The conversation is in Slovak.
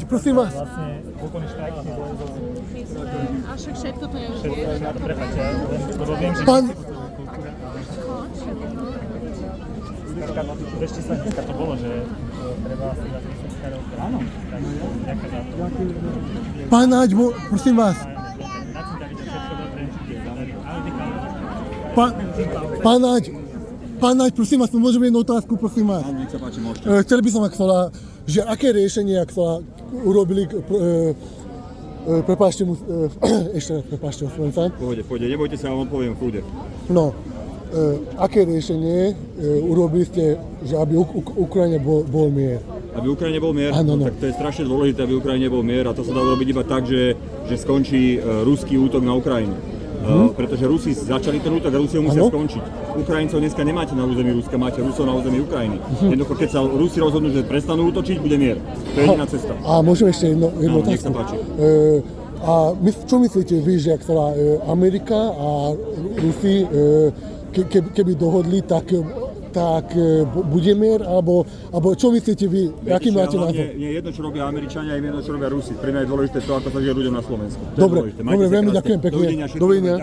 prosím vás. Vlastne úplný štrajk si bol A však všetko to je už vieš. prepáčte, lebo viem, že Pán, ešte sa dneska to bolo, že treba si na 30 karov. Áno. Tak ďakujem za to. pán Naď, prosím vás. Na som tam videl všetko dobré, Pán Naď, prosím vás, môžem jednu otázku, prosím vás. Áno, nech sa páči, môžete. Chcel by som, ak chcela, že aké riešenie, ak chcela, urobili, prepáčte mu, ešte raz, prepáčte, ospravedlňujem sa. Pohode, nebojte sa, ja vám poviem v kľude. No, aké riešenie urobili ste, že aby Ukrajine bol mier? Aby Ukrajine bol mier, Áno, no. tak to je strašne dôležité, aby Ukrajine bol mier a to sa dá urobiť iba tak, že skončí ruský útok na Ukrajinu. Pretože Rusi začali ten útok a Rusi ho musia skončiť. Ukrajincov dneska nemáte na území Ruska, máte Rusov na území Ukrajiny. Jednoducho, keď sa Rusi rozhodnú, že prestanú útočiť, bude mier. To je jediná cesta. A môžem ešte jednu Áno, nech otázku? sa páči. A čo myslíte vy, že ak chcela Amerika a Rusi, keby dohodli, tak bude mier, alebo čo myslíte vy, aký máte názor? Nie je jedno, čo robia Američania, je jedno, čo robia Rusi. Pre mňa je dôležité to, ako sa žije ľuďom na Slovensku. Dobre, veľmi ďakujem pekne. Dovidenia. Dovidenia.